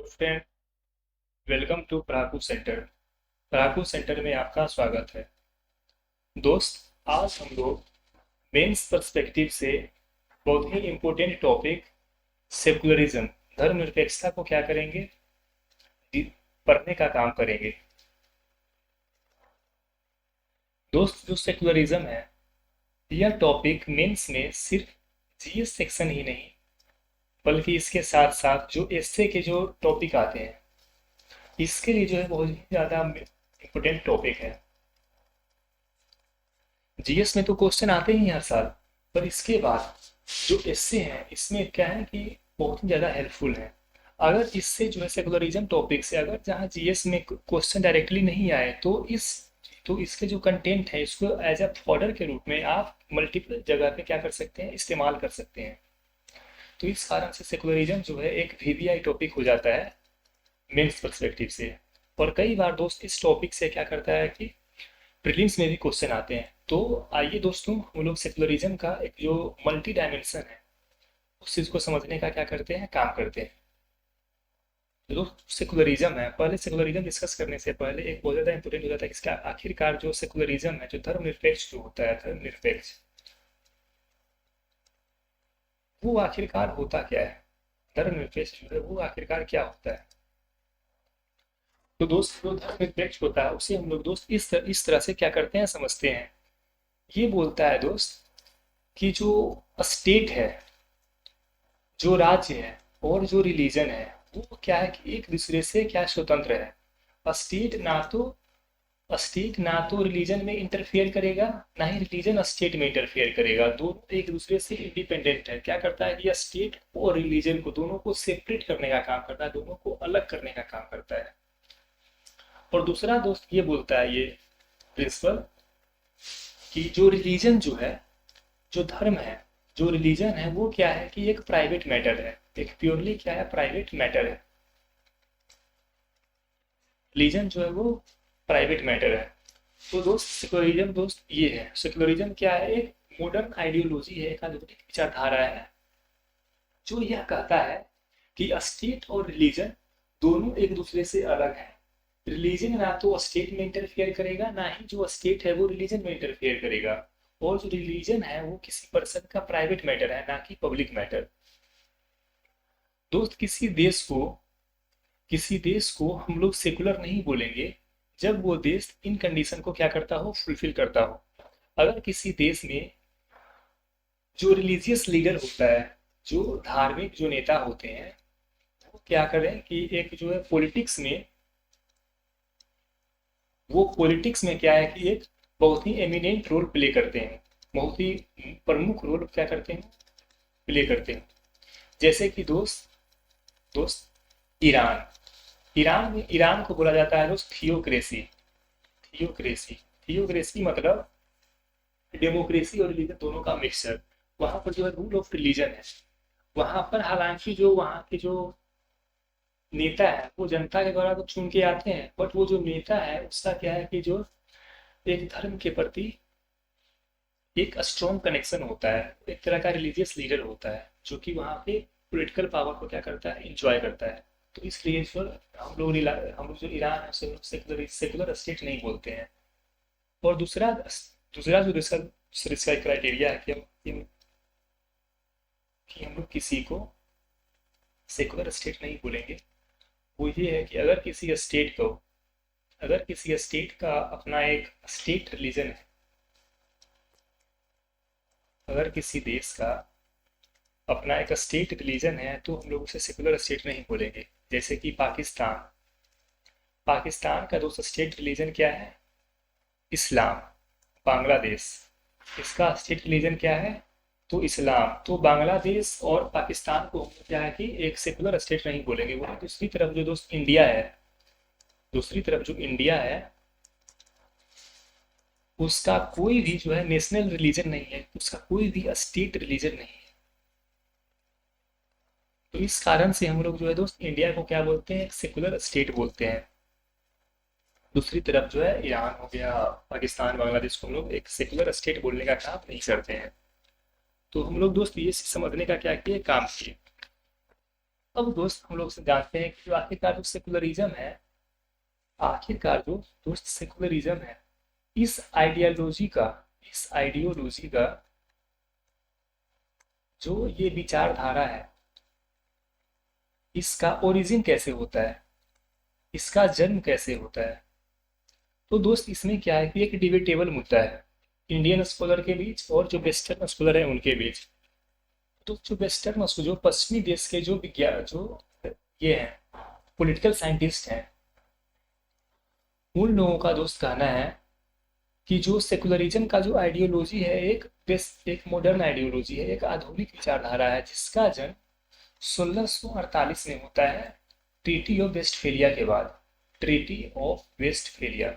Friend, welcome to पराकू सेंटर। पराकू सेंटर में आपका स्वागत है। दोस्त, आज हम लोग मेंस पर्सपेक्टिव से बहुत ही इम्पोर्टेंट टॉपिक सेकुलरिज्म, धर्मनिरपेक्षता को क्या करेंगे, पढ़ने का काम करेंगे। दोस्त, जो सेकुलरिज्म है यह टॉपिक मेंस में सिर्फ जीएस सेक्शन ही नहीं बल्कि इसके साथ साथ जो एसए के जो टॉपिक आते हैं इसके लिए जो है बहुत ही ज़्यादा इम्पोर्टेंट टॉपिक है। जीएस में तो क्वेश्चन आते ही हैं हर साल, पर इसके बाद जो एसए हैं इसमें क्या है कि बहुत ही ज़्यादा हेल्पफुल है। अगर इससे जो है सेकुलरिज्म टॉपिक से अगर जहाँ जीएस में क्वेश्चन डायरेक्टली नहीं आए तो इसके जो कंटेंट है इसको एज अ फॉडर के रूप में आप मल्टीपल जगह पे क्या कर सकते हैं, इस्तेमाल कर सकते हैं। तो इस कारण से सेकुलरिज्म जो है एक वीवीआई टॉपिक हो जाता है मेंस पर्सपेक्टिव से। और कई बार दोस्त इस टॉपिक से क्या करता है कि प्रीलिम्स में भी क्वेश्चन आते हैं। तो आइए दोस्तों, हम लोग सेकुलरिज्म का एक जो मल्टी डायमेंशन है उस चीज़ को समझने का क्या करते हैं, काम करते हैं। जो सेकुलरिज्म है, पहले सेकुलरिज्म डिस्कस करने से पहले एक बहुत ज़्यादा इंपॉर्टेंट हो जाता है कि इसका आखिरकार जो सेकुलरिज्म है, जो धर्मनिरपेक्ष जो होता है, धर्मनिरपेक्ष वो आखिरकार होता क्या है, धर्मनिरपेक्ष जो है वो आखिरकार क्या होता है। तो दोस्त, जो धर्मनिरपेक्ष होता है उसे हम लोग दोस्त इस तरह से क्या करते हैं, समझते हैं। ये बोलता है दोस्त कि जो स्टेट है, जो राज्य है और जो रिलीजन है वो क्या है कि एक दूसरे से क्या स्वतंत्र है। स्टेट ना तो रिलीजन में इंटरफेयर करेगा, ना ही रिलीजन स्टेट में इंटरफेयर करेगा। दोनों एक दूसरे से इंडिपेंडेंट है। क्या करता है कि यह स्टेट और रिलीजन को दोनों को सेपरेट करने का काम करता है, दोनों को अलग करने का काम करता है। और दूसरा दोस्त ये बोलता है, ये प्रिंसिपल, कि जो रिलीजन जो है, जो धर्म है, जो रिलीजन है वो क्या है कि एक प्राइवेट मैटर है, एक प्योरली क्या है, प्राइवेट मैटर है। रिलीजन जो है वो प्राइवेट मैटर है। तो दोस्त सेकुलरिज्म दोस्त ये है, सेकुलरिज्म क्या है, एक मॉडर्न आइडियोलॉजी है, एक आधुनिक विचारधारा है जो यह कहता है कि स्टेट और रिलीजन दोनों एक दूसरे से अलग है। रिलीजन ना तो स्टेट में इंटरफेयर करेगा, ना ही जो स्टेट है वो रिलीजन में इंटरफेयर करेगा। और जो रिलीजन है वो किसी पर्सन का प्राइवेट मैटर है, ना कि पब्लिक मैटर। दोस्त, किसी देश को हम लोग सेकुलर नहीं बोलेंगे जब वो देश इन कंडीशन को क्या करता हो, फुलफिल करता हो। अगर किसी देश में जो रिलीजियस लीडर होता है, जो धार्मिक जो नेता होते हैं, वो क्या करें कि एक जो है पॉलिटिक्स में क्या है कि एक बहुत ही एमिनेंट रोल प्ले करते हैं, बहुत ही प्रमुख रोल क्या करते हैं, प्ले करते हैं। जैसे कि दोस्त दोस्त ईरान ईरान में ईरान को बोला जाता है दोस्त थियोक्रेसी। थियोक्रेसी थियोक्रेसी मतलब डेमोक्रेसी और रिलीजन दोनों का मिक्सचर। वहां पर जो है रूल ऑफ रिलीजन है। वहां पर हालांकि जो वहां के जो नेता है वो जनता के द्वारा तो चुन के आते हैं, बट वो जो नेता है उसका क्या है कि जो एक धर्म के प्रति एक स्ट्रॉन्ग कनेक्शन होता है, एक तरह का रिलीजियस लीडर होता है जो कि वहाँ पे पॉलिटिकल पावर को क्या करता है, इंजॉय करता है। तो इसलिए जो हम लोग जो ईरान है उसे सेकुलर सेकुलर स्टेट नहीं बोलते हैं। और दूसरा दूसरा जो इसका क्राइटेरिया है कि हम लोग किसी को सेकुलर स्टेट नहीं बोलेंगे, वो ये है कि अगर किसी स्टेट का अपना एक स्टेट रिलीजन है, अगर किसी देश का अपना एक स्टेट रिलीजन है तो हम लोग उसे सेकुलर स्टेट नहीं बोलेंगे। जैसे कि पाकिस्तान का दोस्त स्टेट रिलीजन क्या है, इस्लाम। बांग्लादेश, इसका स्टेट रिलीजन क्या है, तो इस्लाम। तो बांग्लादेश और पाकिस्तान को हम क्या है कि एक सेकुलर स्टेट नहीं बोलेंगे। वही दूसरी तरफ जो इंडिया है उसका कोई भी जो है नेशनल रिलीजन नहीं है, उसका कोई भी स्टेट रिलीजन नहीं है। तो इस कारण से हम लोग जो है दोस्त इंडिया को क्या बोलते हैं, सेकुलर स्टेट बोलते हैं। दूसरी तरफ जो है ईरान हो गया, पाकिस्तान, बांग्लादेश को हम लोग एक सेकुलर स्टेट बोलने का काम नहीं करते हैं। तो हम लोग दोस्त ये समझने का क्या किए, काम किए। अब दोस्त हम लोग से जानते हैं कि जो आखिरकार जो सेकुलरिज्म है, आखिरकार जो दोस्त सेकुलरिज्म है, इस आइडियोलॉजी का इस आइडियोलॉजी का जो ये विचारधारा है, इसका ओरिजिन कैसे होता है, इसका जन्म कैसे होता है। तो दोस्त इसमें क्या है कि एक डिबेटेबल मुद्दा है इंडियन स्कॉलर के बीच और जो वेस्टर्न स्कॉलर है उनके बीच। तो जो वेस्टर्न जो पश्चिमी देश के जो विज्ञान जो ये हैं पॉलिटिकल साइंटिस्ट हैं, उन लोगों का दोस्त कहना है कि जो सेकुलरिज्म का जो आइडियोलॉजी है एक मॉडर्न आइडियोलॉजी है, एक आधुनिक विचारधारा है, जिसका जन्म 1648 में होता है ट्रीटी ऑफ वेस्टफेलिया के बाद। ट्रीटी ऑफ वेस्टफेलिया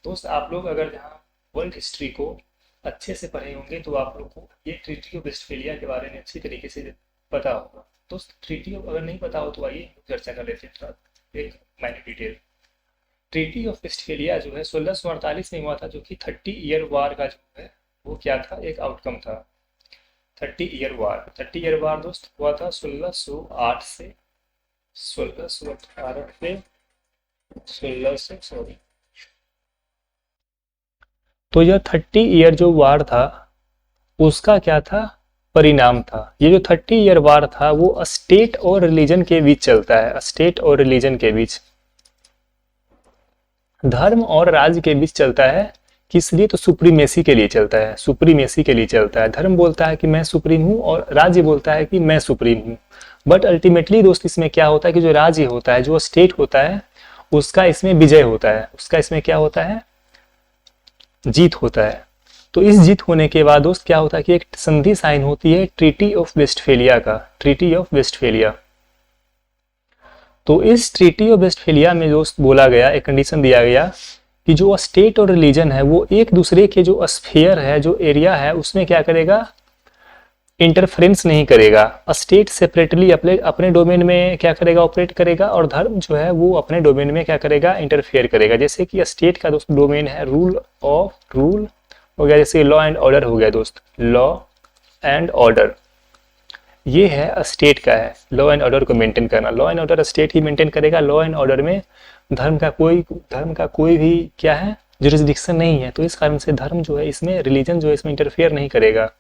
दोस्त, आप लोग अगर जहाँ वर्ल्ड हिस्ट्री को अच्छे से पढ़े होंगे तो आप लोग को ये ट्रीटी ऑफ वेस्टफेलिया के बारे में अच्छी तरीके से पता होगा। दोस्त ट्रीटी ऑफ अगर नहीं पता हो तो आइए चर्चा कर लेते हैं एक minor detail. Treaty of Westphalia जो है 1648 में हुआ था, जो कि 30 ईयर वार का जो है वो क्या था, एक आउटकम था। 30 ईयर वार दोस्त हुआ था 1608 से 1618 से 1600 सॉरी। तो यह 30 ईयर जो वार था उसका क्या था, परिणाम था। ये जो 30 ईयर वार था वो स्टेट और रिलीजन के बीच चलता है, स्टेट और रिलीजन के बीच, धर्म और राज्य के बीच चलता है। किस लिए, तो सुप्रीमेसी के लिए चलता है, सुप्रीमेसी के लिए चलता है। धर्म बोलता है कि मैं सुप्रीम हूँ और राज्य बोलता है कि मैं सुप्रीम हूँ। बट अल्टीमेटली दोस्त इसमें क्या होता है कि जो राज्य होता है, जो स्टेट होता है, उसका इसमें विजय होता है, उसका इसमें क्या होता है, जीत होता है। तो इस जीत होने के बाद दोस्त क्या होता है कि एक संधि साइन होती है ट्रीटी ऑफ वेस्टफेलिया का, ट्रीटी ऑफ वेस्टफेलिया। तो इस ट्रीटी ऑफ वेस्टफेलिया में दोस्त बोला गया, एक कंडीशन दिया गया कि जो स्टेट और रिलीजन है वो एक दूसरे के जो स्फीयर है, जो एरिया है, उसमें क्या करेगा, इंटरफेरेंस नहीं करेगा। स्टेट सेपरेटली अपने डोमेन में क्या करेगा, ऑपरेट करेगा, और धर्म जो है वो अपने डोमेन में क्या करेगा, इंटरफेयर करेगा। जैसे कि स्टेट का दोस्त डोमेन है रूल हो गया, जैसे लॉ एंड ऑर्डर हो गया दोस्त, लॉ एंड ऑर्डर ये है स्टेट का है, लॉ एंड ऑर्डर को मेंटेन करना। Law and order state he maintain करेगा। लॉ एंड ऑर्डर में धर्म का कोई भी क्या है, जुरिस्डिक्शन नहीं है। तो इस कारण से धर्म जो है इसमें, रिलीजन जो है इसमें इंटरफेयर नहीं करेगा।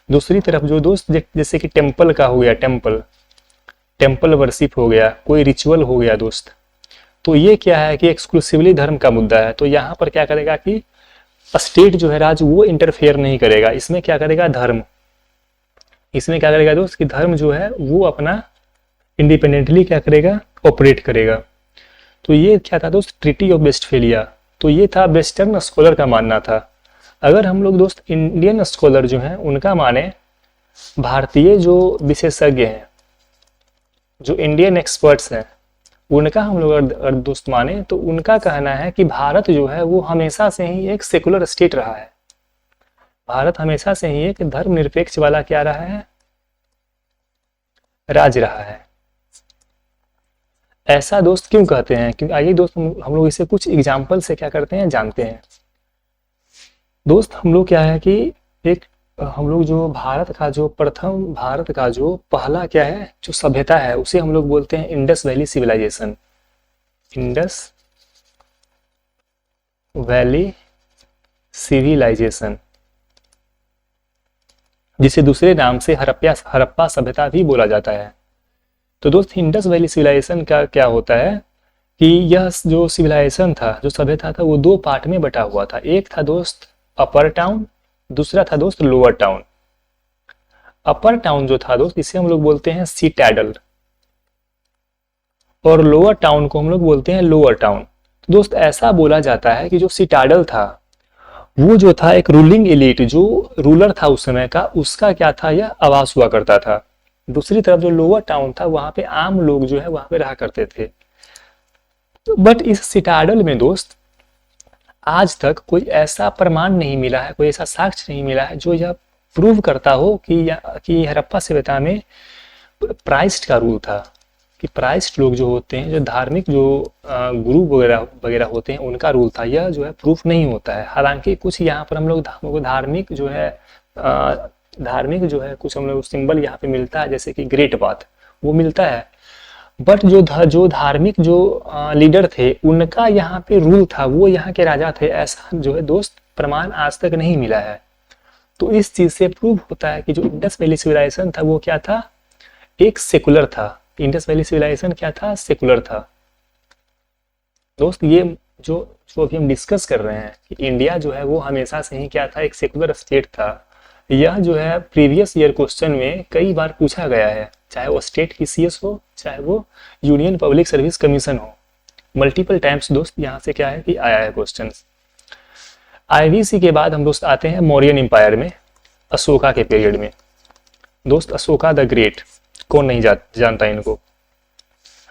दूसरी तरफ जो दोस्त जैसे कि टेम्पल का हो गया, टेम्पल वर्शिप हो गया, कोई रिचुअल हो गया दोस्त, तो ये क्या है कि एक्सक्लूसिवली धर्म का मुद्दा है। तो यहाँ पर क्या करेगा कि स्टेट जो है, राज्य, वो इंटरफेयर नहीं करेगा। इसमें क्या करेगा, धर्म, इसमें क्या करेगा दोस्त कि धर्म जो है वो अपना इंडिपेंडेंटली क्या करेगा, ऑपरेट करेगा। तो ये क्या था दोस्त, ट्रीटी ऑफ वेस्टफेलिया। तो ये था वेस्टर्न स्कॉलर का मानना था। अगर हम लोग दोस्त इंडियन स्कॉलर जो हैं उनका माने, भारतीय जो विशेषज्ञ हैं, जो इंडियन एक्सपर्ट्स हैं, उनका हम लोग अगर दोस्त माने तो उनका कहना है कि भारत जो है वो हमेशा से ही एक सेकुलर स्टेट रहा है। भारत हमेशा से ही एक धर्मनिरपेक्ष वाला क्या रहा है, राज्य रहा है। ऐसा दोस्त क्यों कहते हैं, क्योंकि आइए दोस्त हम लोग इसे कुछ एग्जाम्पल से क्या करते हैं, जानते हैं। दोस्त हम लोग क्या है कि हम लोग जो भारत का जो पहला क्या है, जो सभ्यता है, उसे हम लोग बोलते हैं Indus valley civilisation, Indus valley civilisation, जिसे दूसरे नाम से हड़प्पा सभ्यता भी बोला जाता है। तो दोस्त इंडस वैली सिविलाइजेशन का क्या होता है कि यह जो सिविलाइजेशन था, जो सभ्यता था, वो दो पार्ट में बटा हुआ था। एक था दोस्त अपर टाउन, दूसरा था दोस्त लोअर टाउन। अपर टाउन जो था दोस्त, इसे हम लोग बोलते हैं सिटैडल, और लोअर टाउन को हम लोग बोलते हैं लोअर टाउन। तो दोस्त ऐसा बोला जाता है कि जो सिटाडल था वो जो था एक रूलिंग एलिट, जो रूलर था उस समय का, उसका क्या था, यह आवास हुआ करता था। दूसरी तरफ जो लोअर टाउन था वहां पे आम लोग जो है वहां पे रहा करते थे। बट इस सिटाडल में दोस्त आज तक कोई ऐसा प्रमाण नहीं मिला है, कोई ऐसा साक्ष्य नहीं मिला है जो यह प्रूव करता हो कि हड़प्पा सभ्यता में प्राइस्ट का रूल था, कि प्राइस्ट लोग जो होते हैं, जो धार्मिक जो गुरु वगैरह होते हैं, उनका रूल था। यह जो है प्रूफ नहीं होता है। हालांकि कुछ यहाँ पर हम लोग धार्मिक जो है कुछ हम लोग सिंबल यहाँ पे मिलता है, जैसे कि ग्रेट बात वो मिलता है। बट जो धार्मिक जो लीडर थे उनका यहाँ पे रूल था, वो यहाँ के राजा थे, ऐसा जो है दोस्त प्रमाण आज तक नहीं मिला है। तो इस चीज से प्रूव होता है कि जो इंडस वैली सिविलाइजेशन था वो क्या था, एक सेकुलर था। इंडस वैली सिविलाइजेशन क्या था, सेकुलर था। दोस्त ये जो जो अभी हम डिस्कस कर रहे हैं कि इंडिया जो है वो हमेशा से ही क्या था, एक सेकुलर स्टेट था। यह जो है प्रीवियस ईयर क्वेश्चन में कई बार पूछा गया है, चाहे वो स्टेट की सीएस हो, चाहे वो यूनियन पब्लिक सर्विस कमीशन हो, मल्टीपल टाइम्स दोस्त यहाँ से क्या है कि आया है क्वेश्चन। आईवीसी के बाद हम दोस्त आते हैं मौर्यन एम्पायर में, अशोका के पीरियड में। दोस्त अशोका द ग्रेट, कौन नहीं जानता इनको।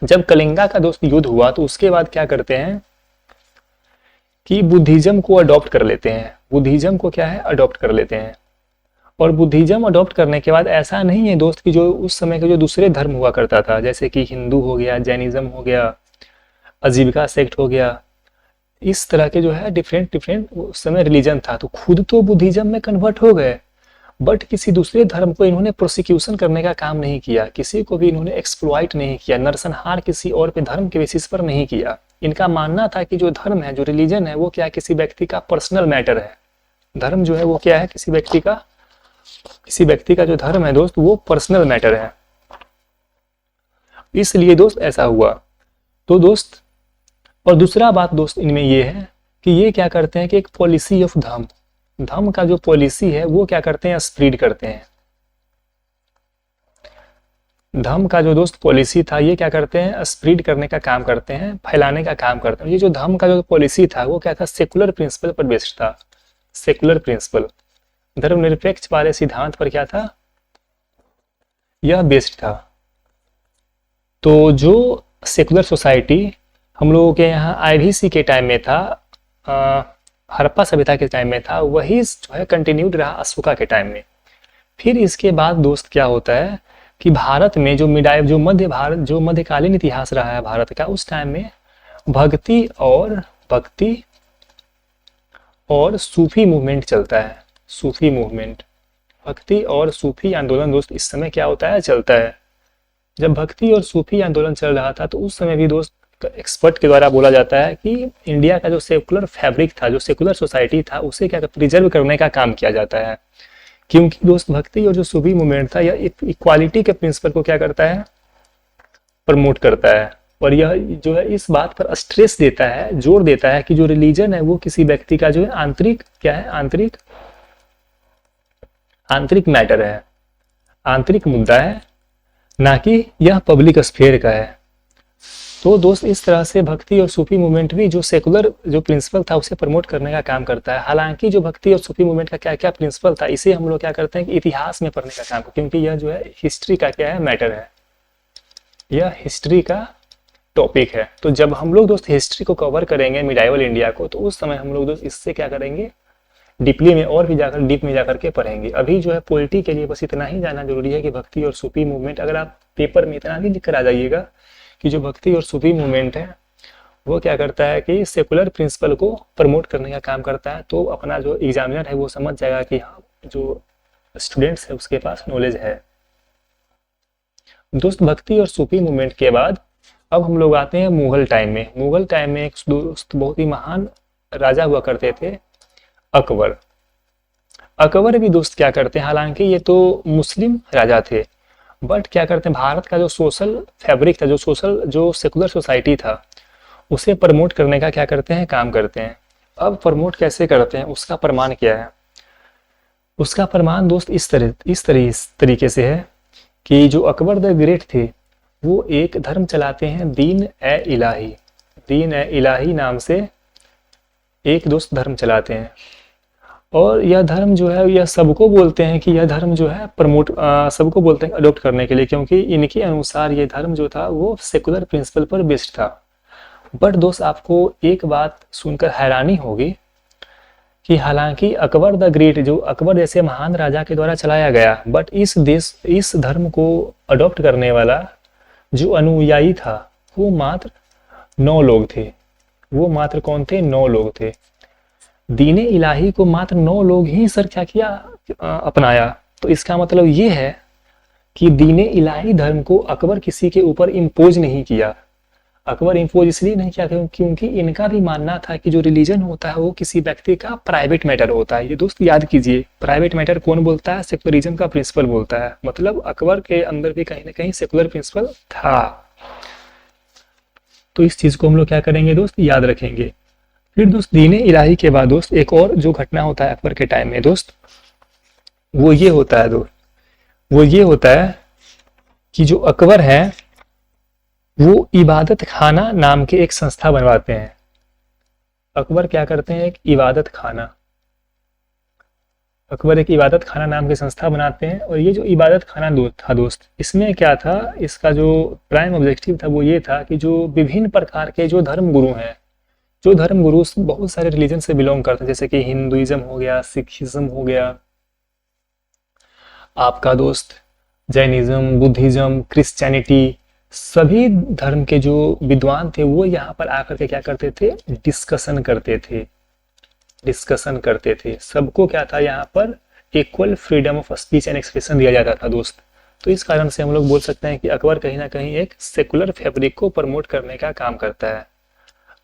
जब कलिंगा का दोस्त युद्ध हुआ तो उसके बाद क्या करते हैं कि बुद्धिज्म को अडॉप्ट कर लेते हैं। बुद्धिज्म को क्या है, अडॉप्ट कर लेते हैं। और बुद्धिज्म अडॉप्ट करने के बाद ऐसा नहीं है दोस्त कि जो उस समय के जो दूसरे धर्म हुआ करता था, जैसे कि हिंदू हो गया, जैनिज्म हो गया, अजीविका सेक्ट हो गया, इस तरह के जो है डिफरेंट डिफरेंट उस समय रिलीजन था, तो खुद तो बुद्धिज्म में कन्वर्ट हो गए, बट किसी दूसरे धर्म को इन्होंने प्रोसिक्यूशन करने का काम नहीं किया, किसी को भी इन्होंने एक्सप्लॉइट नहीं किया, नरसंहार किसी और पे धर्म के बेसिस पर नहीं किया। इनका मानना था कि जो धर्म है, जो रिलीजन है, वो क्या है, किसी व्यक्ति का पर्सनल मैटर है। धर्म जो है वो क्या है, किसी व्यक्ति का जो धर्म है दोस्त वो पर्सनल मैटर है। इसलिए दोस्त ऐसा हुआ। तो दोस्त और दूसरा बात दोस्त इनमें ये है कि ये क्या करते हैं कि एक पॉलिसी ऑफ धर्म का जो पॉलिसी है वो क्या करते हैं, स्प्रेड करते हैं। धर्म का जो दोस्त पॉलिसी था ये क्या करते हैं, स्प्रेड करने का काम करते हैं, फैलाने का काम करते हैं। ये जो धर्म का जो पॉलिसी था वो क्या था, सेकुलर प्रिंसिपल पर बेस्ड था। सेकुलर प्रिंसिपल, धर्मनिरपेक्ष वाले सिद्धांत पर क्या था, यह बेस्ड था। तो जो सेकुलर सोसाइटी हम लोगों के यहाँ आईवीसी के टाइम में था, हड़प्पा सभ्यता के टाइम में था, वही जो है कंटिन्यूड रहा अशोका के टाइम में। फिर इसके बाद दोस्त क्या होता है कि भारत में जो मध्यकालीन इतिहास रहा है भारत का, उस टाइम में भक्ति और सूफी मूवमेंट चलता है। सूफी मूवमेंट, भक्ति और सूफी आंदोलन दोस्त इस समय क्या होता है, चलता है। जब भक्ति और सूफी आंदोलन चल रहा था तो उस समय भी दोस्त एक्सपर्ट के द्वारा बोला जाता है कि इंडिया का जो सेकुलर फैब्रिक था, जो सेकुलर सोसाइटी था, उसे क्या प्रिजर्व करने का काम किया जाता है। क्योंकि दोस्त भक्ति और जो सूफी मूवमेंट था यह इक्वालिटी के प्रिंसिपल को क्या करता है, प्रमोट करता है। और यह जो है इस बात पर स्ट्रेस देता है, जोर देता है कि जो रिलीजन है वो किसी व्यक्ति का जो है आंतरिक क्या है, आंतरिक मैटर है, आंतरिक मुद्दा है, ना कि यह पब्लिक स्फेयर का है। तो दोस्त इस तरह से भक्ति और सूफी मूवमेंट भी जो सेकुलर जो प्रिंसिपल था उसे प्रमोट करने का काम करता है। हालांकि जो भक्ति और सूफी मूवमेंट का क्या क्या प्रिंसिपल था, इसे हम लोग क्या करते हैं कि इतिहास में पढ़ने का काम करते हैं, क्योंकि यह जो है हिस्ट्री का क्या है, मैटर है, यह हिस्ट्री का टॉपिक है। तो जब हम लोग दोस्त हिस्ट्री को कवर करेंगे मिडाइवल इंडिया को, तो उस समय हम लोग दोस्त इससे क्या करेंगे, डीपली में और भी जाकर डीप में जाकर के पढ़ेंगे। अभी जो है पॉलिटी के लिए बस इतना ही जानना जरूरी है कि भक्ति और सूफी मूवमेंट, अगर आप पेपर में इतना भी लिख कर आ जाइएगा कि जो भक्ति और सूफी मूवमेंट है वो क्या करता है कि सेकुलर प्रिंसिपल को प्रमोट करने का काम करता है, तो अपना जो एग्जामिनर है वो समझ जाएगा कि हाँ जो स्टूडेंट्स है उसके पास नॉलेज है। दोस्त भक्ति और सूफी मूवमेंट के बाद अब हम लोग आते हैं मुगल टाइम में। मुगल टाइम में एक दोस्त बहुत ही महान राजा हुआ करते थे, अकबर। अकबर भी दोस्त क्या करते हैं, हालांकि ये तो मुस्लिम राजा थे, बट क्या करते हैं, भारत का जो सोशल फैब्रिक था, जो सेकुलर सोसाइटी था, उसे प्रमोट करने का क्या करते हैं, काम करते हैं। अब प्रमोट कैसे करते हैं, उसका प्रमाण क्या है। उसका प्रमाण दोस्त इस तरीके से है कि जो अकबर द ग्रेट थे वो एक धर्म चलाते हैं, दीन ए इलाही नाम से एक दोस्त धर्म चलाते हैं। और यह धर्म जो है यह सबको बोलते हैं कि यह धर्म जो है सबको बोलते हैं अडॉप्ट करने के लिए, क्योंकि इनके अनुसार ये धर्म जो था वो सेकुलर प्रिंसिपल पर बेस्ड था। बट दोस्त आपको एक बात सुनकर हैरानी होगी कि हालांकि अकबर द ग्रेट, जो अकबर जैसे महान राजा के द्वारा चलाया गया, बट इस धर्म को अडॉप्ट करने वाला जो अनुयायी था वो मात्र 9 लोग थे। वो मात्र कौन थे, 9 लोग थे। दीने इलाही को मात्र 9 लोग ही सर क्या किया, अपनाया। तो इसका मतलब ये है कि दीन इलाही धर्म को अकबर किसी के ऊपर इम्पोज नहीं किया। अकबर इम्पोज इसलिए नहीं किया क्योंकि इनका भी मानना था कि जो रिलीजन होता है वो किसी व्यक्ति का प्राइवेट मैटर होता है। ये दोस्त याद कीजिए, प्राइवेट मैटर कौन बोलता है? सेकुलरिज्म का प्रिंसिपल बोलता है। मतलब अकबर के अंदर भी कहीं ना कहीं सेकुलर प्रिंसिपल था। तो इस चीज को हम लोग क्या करेंगे दोस्त, याद रखेंगे। फिर दोस्त दीन इलाही के बाद दोस्त एक और जो घटना होता है अकबर के टाइम में दोस्त, वो ये होता है दोस्त, वो ये होता है कि जो अकबर है वो इबादत खाना नाम के एक संस्था बनवाते हैं। अकबर क्या करते हैं, एक इबादत खाना, अकबर एक इबादत खाना नाम की संस्था बनाते हैं। और ये जो इबादत खाना था दोस्त, इसमें क्या था, इसका जो प्राइम ऑब्जेक्टिव था वो ये था कि जो विभिन्न प्रकार के जो धर्म गुरु हैं, जो धर्म गुरु बहुत सारे रिलीजन से बिलोंग करते हैं, जैसे कि हिंदुइज्म हो गया, सिखिज्म हो गया, आपका दोस्त जैनिज्म, बुद्धिज्म, क्रिश्चियनिटी, सभी धर्म के जो विद्वान थे वो यहाँ पर आकर के क्या करते थे, डिस्कशन करते थे, डिस्कशन करते थे। सबको क्या था, यहाँ पर equal freedom of speech and expression दिया जाता था दोस्त। तो इस कारण से हम लोग बोल सकते हैं कि अकबर कहीं ना कहीं एक सेकुलर फैब्रिक को प्रमोट करने का काम करता है।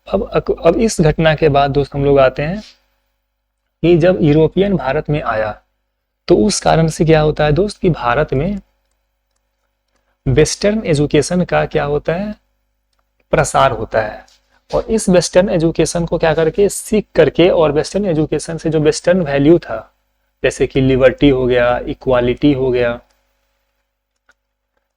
अब इस घटना के बाद दोस्त हम लोग आते हैं कि जब यूरोपियन भारत में आया तो उस कारण से क्या होता है दोस्त कि भारत में वेस्टर्न एजुकेशन का क्या होता है, प्रसार होता है। और इस वेस्टर्न एजुकेशन को क्या करके सीख करके, और वेस्टर्न एजुकेशन से जो वेस्टर्न वैल्यू था जैसे कि लिबर्टी हो गया, इक्वालिटी हो गया,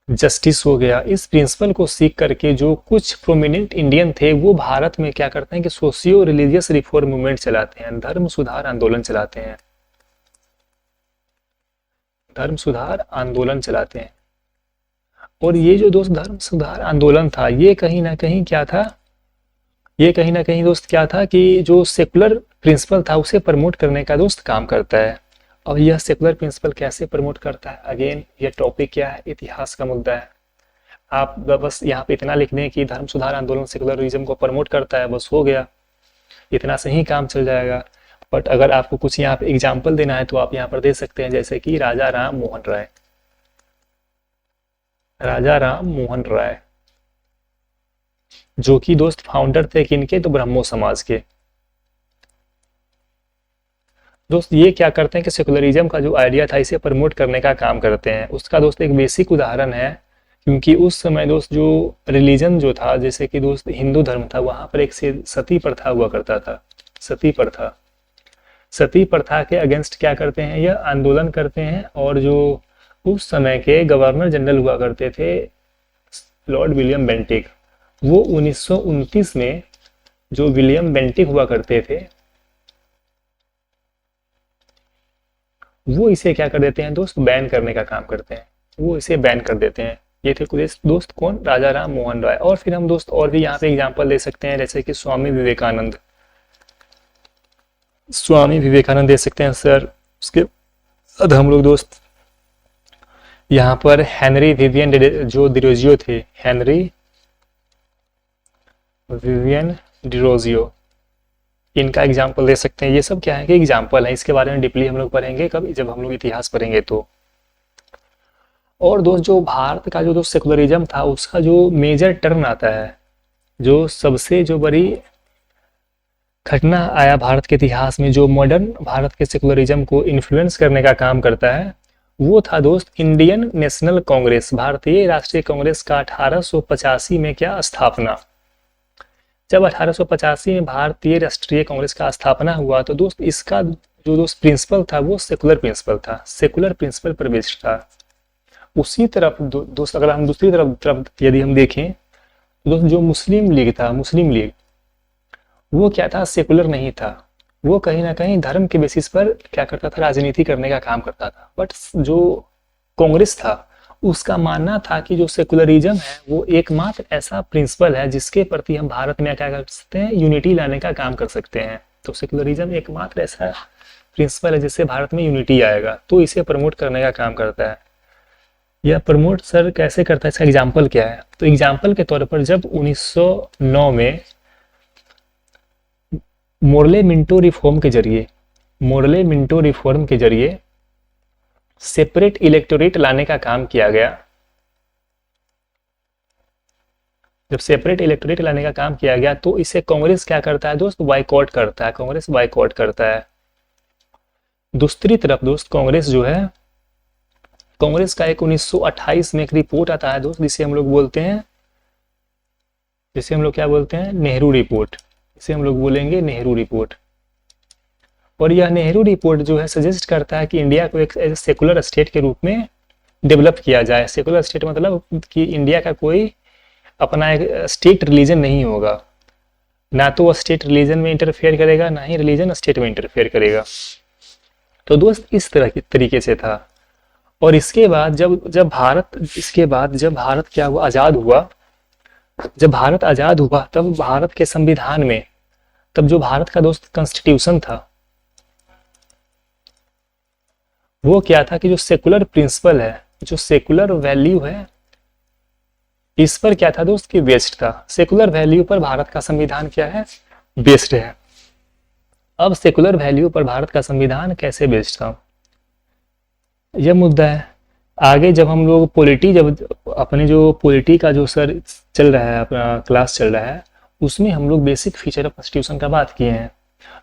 जस्टिस हो गया, इस प्रिंसिपल को सीख करके जो कुछ प्रोमिनेंट इंडियन थे वो भारत में क्या करते हैं कि सोशियो रिलीजियस रिफॉर्म मूवमेंट चलाते हैं, धर्म सुधार आंदोलन चलाते हैं, धर्म सुधार आंदोलन चलाते हैं। और ये जो दोस्त धर्म सुधार आंदोलन था ये कहीं ना कहीं क्या था, ये कहीं ना कहीं दोस्त क्या था कि जो सेकुलर प्रिंसिपल था उसे प्रमोट करने का दोस्त काम करता है। और यह सेकुलर प्रिंसिपल कैसे प्रमोट करता है, अगेन ये टॉपिक क्या है, इतिहास का मुद्दा है। आप बस यहाँ पे इतना लिख दें कि धर्म सुधार आंदोलन सेकुलरिज्म को प्रमोट करता है, बस हो गया, इतना से ही काम चल जाएगा। बट अगर आपको कुछ यहाँ पे एग्जाम्पल देना है तो आप यहाँ पर दे सकते हैं, जैसे कि राजा राम मोहन राय, राजा राम मोहन राय जो कि दोस्त फाउंडर थे किनके, तो ब्रह्मो समाज के। दोस्त ये क्या करते हैं कि सेकुलरिज्म का जो आइडिया था इसे प्रमोट करने का काम करते हैं। उसका दोस्त एक बेसिक उदाहरण है, क्योंकि उस समय दोस्त जो रिलीजन जो था, जैसे कि दोस्त हिंदू धर्म था, वहां पर एक सती प्रथा हुआ करता था, सती प्रथा। सती प्रथा के अगेंस्ट क्या करते हैं, यह आंदोलन करते हैं। और जो उस समय के गवर्नर जनरल हुआ करते थे लॉर्ड विलियम बेंटिक, वो 1929 में जो विलियम बेंटिक हुआ करते थे वो इसे क्या कर देते हैं दोस्त, बैन करने का काम करते हैं, वो इसे बैन कर देते हैं। ये थे दोस्त कौन, राजा राम मोहन राय। और फिर हम दोस्त और भी यहाँ पे एग्जांपल दे सकते हैं, जैसे कि स्वामी विवेकानंद, स्वामी विवेकानंद दे सकते हैं सर। उसके बाद हम लोग दोस्त यहाँ पर हेनरी विवियन जो डिरोजियो थे, हेनरी विवियन डिरोजियो, इनका एग्जाम्पल दे सकते हैं। ये सब क्या है कि एग्जाम्पल है, इसके बारे में डीपली हम लोग पढ़ेंगे कब, जब हम लोग इतिहास पढ़ेंगे तो। और दोस्त जो भारत का जो दोस्त सेकुलरिज्म था उसका जो मेजर टर्न आता है, जो सबसे जो बड़ी घटना आया भारत के इतिहास में, जो मॉडर्न भारत के सेकुलरिज्म को इन्फ्लुएंस करने का काम करता है, वो था दोस्त इंडियन नेशनल कांग्रेस, भारतीय राष्ट्रीय कांग्रेस का 1885 में क्या स्थापना। जब 1885 में भारतीय राष्ट्रीय कांग्रेस का स्थापना हुआ तो दोस्त इसका जो दोस्त प्रिंसिपल था वो सेकुलर प्रिंसिपल था, सेकुलर प्रिंसिपल पर बेस्ड था। उसी तरफ दोस्त अगर हम दूसरी तरफ यदि हम देखें तो दोस्त जो मुस्लिम लीग था, मुस्लिम लीग वो क्या था, सेकुलर नहीं था, वो कहीं ना कहीं धर्म के बेसिस पर क्या करता था, राजनीति करने का काम करता था। बट जो कांग्रेस था उसका मानना था कि जो सेकुलरिज्म है वो एकमात्र ऐसा प्रिंसिपल है जिसके प्रति हम भारत में क्या कर सकते हैं, यूनिटी लाने का काम कर सकते हैं। तो सेकुलरिज्म एकमात्र ऐसा प्रिंसिपल है जिससे भारत में यूनिटी आएगा, तो इसे प्रमोट करने का काम करता है। यह प्रमोट सर कैसे करता है, इसका एग्जाम्पल क्या है, तो एग्जाम्पल के तौर पर जब 1909 में मोर्ले मिंटो रिफॉर्म के जरिए, मोर्ले मिंटो रिफॉर्म के जरिए सेपरेट इलेक्टोरेट लाने का काम किया गया, जब सेपरेट इलेक्टोरेट लाने का काम किया गया तो इसे कांग्रेस क्या करता है दोस्त, बाइकआउट करता है, कांग्रेस बाइकआउट करता है। दूसरी तरफ दोस्त कांग्रेस जो है, कांग्रेस का एक 1928 में एक रिपोर्ट आता है दोस्त, जिसे हम लोग बोलते हैं, जिसे हम लोग क्या बोलते हैं, नेहरू रिपोर्ट, इसे हम लोग बोलेंगे नेहरू रिपोर्ट। और यह नेहरू रिपोर्ट जो है सजेस्ट करता है कि इंडिया को एक सेकुलर स्टेट के रूप में डेवलप किया जाए। सेकुलर स्टेट मतलब कि इंडिया का कोई अपना एक स्टेट रिलीजन नहीं होगा, ना तो वो स्टेट रिलीजन में इंटरफेयर करेगा, ना ही रिलीजन स्टेट में इंटरफेयर करेगा। तो दोस्त इस तरह की तरीके से था। और इसके बाद जब भारत क्या हुआ, आज़ाद हुआ, जब भारत आज़ाद हुआ तब भारत के संविधान में, तब जो भारत का दोस्त कॉन्स्टिट्यूशन था वो क्या था कि जो सेकुलर प्रिंसिपल है, जो सेकुलर वैल्यू है, इस पर क्या था दोस्त कि बेस्ड था। सेकुलर वैल्यू पर भारत का संविधान क्या है, बेस्ड है। अब सेकुलर वैल्यू पर भारत का संविधान कैसे बेस्ड था, यह मुद्दा है। आगे जब हम लोग जब अपने जो पॉलिटी का जो सर चल रहा है, अपना क्लास चल रहा है, उसमें हम लोग बेसिक फीचर ऑफ कॉन्स्टिट्यूशन का बात किए हैं।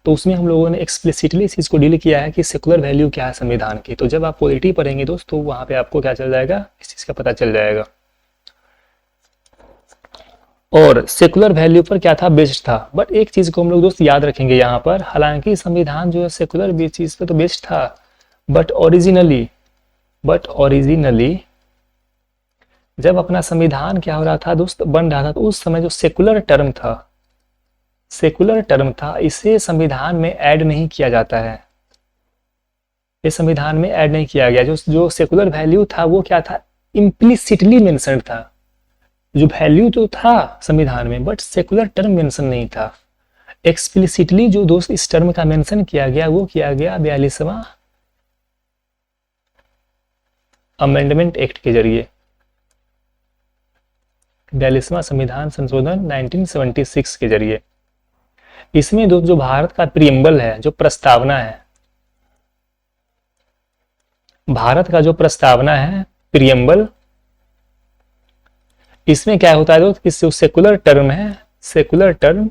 तो उसमें हम लोगों ने एक्सप्लिसिटली इस चीज़ को डील किया है कि सेकुलर वैल्यू क्या है संविधान की। तो जब आप पॉलिटी पढ़ेंगे दोस्त तो वहाँ पे आपको क्या चल जाएगा, इस चीज़ का पता चल जाएगा। और सेकुलर वैल्यू पर क्या था, बेस्ड था। बट एक चीज़ को हम लोग दोस्त याद रखेंगे यहाँ पर, हालांकि संविधान जो है सेकुलर चीज़ पे तो बेस्ड था, बट ओरिजिनली जब अपना संविधान क्या हो रहा था दोस्त, बन रहा था, तो उस समय जो सेकुलर टर्म था, इसे संविधान में ऐड नहीं किया जाता है, ये संविधान में ऐड नहीं किया गया। जो सेकुलर वैल्यू था वो क्या था, इम्प्लिसिटली मेंशन्ड था। जो वैल्यू तो था संविधान में, बट सेकुलर टर्म मेंशन नहीं था। एक्सप्लिसिटली जो दोस्त इस टर्म का मेंशन किया गया वो किया गया 42वां अमेंडमेंट एक्ट के जरिए, 42वां संविधान संशोधन 1976 के जरिए। इसमें जो भारत का प्रियम्बल है, जो प्रस्तावना है, भारत का जो प्रस्तावना है प्रियम्बल, इसमें क्या होता है दोस्त, जो सेकुलर टर्म है, सेकुलर टर्म